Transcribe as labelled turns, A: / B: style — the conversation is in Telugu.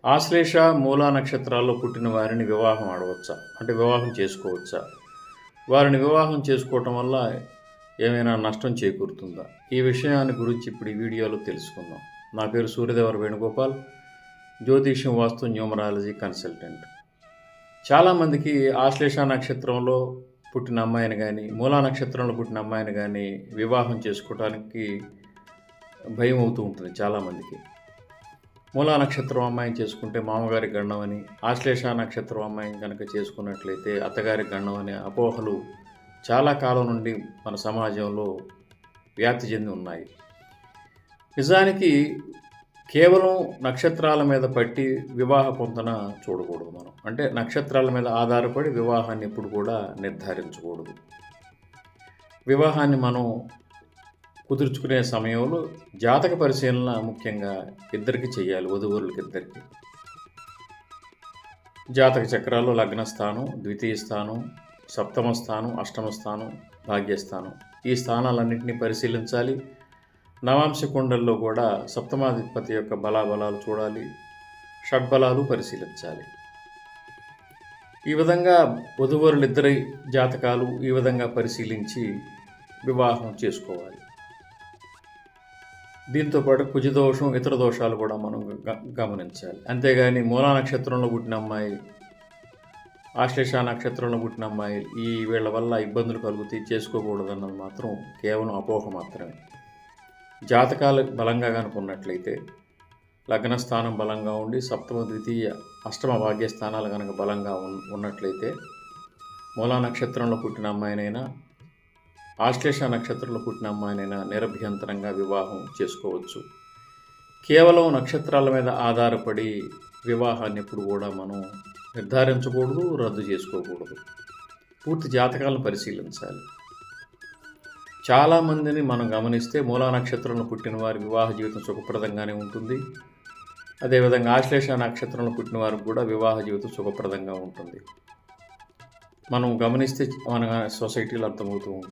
A: ఆశ్లేష, మూలా నక్షత్రాల్లో పుట్టిన వారిని వివాహం ఆడవచ్చా? అంటే వివాహం చేసుకోవచ్చా? వారిని వివాహం చేసుకోవటం వల్ల ఏమైనా నష్టం చేకూరుతుందా? ఈ విషయాన్ని గురించి ఇప్పుడు ఈ వీడియోలో తెలుసుకుందాం. నా పేరు సూర్యదేవర వేణుగోపాల్, జ్యోతిష్యం, వాస్తు, న్యూమరాలజీ కన్సల్టెంట్. చాలామందికి ఆశ్లేష నక్షత్రంలో పుట్టిన అమ్మాయిని కానీ, మూలా నక్షత్రంలో పుట్టిన అమ్మాయిని కానీ వివాహం చేసుకోవడానికి భయం అవుతూ ఉంటుంది చాలామందికి. మూలా నక్షత్రం అమ్మాయిని చేసుకుంటే మామగారి గండం అని, ఆశ్లేష నక్షత్రం అమ్మాయిని కనుక చేసుకున్నట్లయితే అత్తగారి గండం అనే అపోహలు చాలా కాలం నుండి మన సమాజంలో వ్యాప్తి చెంది ఉన్నాయి. నిజానికి కేవలం నక్షత్రాల మీద పట్టి వివాహ పొంతన చూడకూడదు మనం. అంటే నక్షత్రాల మీద ఆధారపడి వివాహాన్ని ఎప్పుడు కూడా నిర్ధారించకూడదు. వివాహాన్ని మనం కుదుర్చుకునే సమయంలో జాతక పరిశీలన ముఖ్యంగా ఇద్దరికి చేయాలి, వధూవరులకి ఇద్దరికి. జాతక చక్రాల్లో లగ్నస్థానం, ద్వితీయ స్థానం, సప్తమ స్థానం, అష్టమ స్థానం, భాగ్యస్థానం, ఈ స్థానాలన్నింటినీ పరిశీలించాలి. నవాంశ కుండల్లో కూడా సప్తమాధిపతి యొక్క బలాబలాలు చూడాలి, షడ్బలాలు పరిశీలించాలి. ఈ విధంగా వధూవరులిద్దరి జాతకాలు ఈ విధంగా పరిశీలించి వివాహం చేసుకోవాలి. దీంతోపాటు కుజదోషం, ఇతర దోషాలు కూడా మనం గమనించాలి. అంతేగాని మూలా నక్షత్రంలో పుట్టిన అమ్మాయి, ఆశ్లేష నక్షత్రంలో పుట్టిన అమ్మాయి ఈ వీళ్ళ వల్ల ఇబ్బందులు కలుగుతాయి, చేసుకోకూడదన్నది మాత్రం కేవలం అపోహ మాత్రమే. జాతకాలు బలంగా కనుకున్నట్లయితే, లగ్నస్థానం బలంగా ఉండి సప్తమ, ద్వితీయ, అష్టమ భాగ్యస్థానాలు కనుక బలంగా ఉన్నట్లయితే మూలా నక్షత్రంలో పుట్టిన అమ్మాయినైనా, ఆశ్లేష నక్షత్రంలో పుట్టిన అమ్మాయినైనా నిరభ్యంతరంగా వివాహం చేసుకోవచ్చు. కేవలం నక్షత్రాల మీద ఆధారపడి వివాహాన్ని ఎప్పుడు కూడా మనం నిర్ధారించకూడదు, రద్దు చేసుకోకూడదు. పూర్తి జాతకాలను పరిశీలించాలి. చాలామందిని మనం గమనిస్తే మూలా నక్షత్రంలో పుట్టిన వారి వివాహ జీవితం సుఖప్రదంగానే ఉంటుంది. అదేవిధంగా ఆశ్లేష నక్షత్రంలో పుట్టిన వారికి కూడా వివాహ జీవితం సుఖప్రదంగా ఉంటుంది. మనం గమనిస్తే మన సొసైటీలో అర్థమవుతూ ఉంటుంది.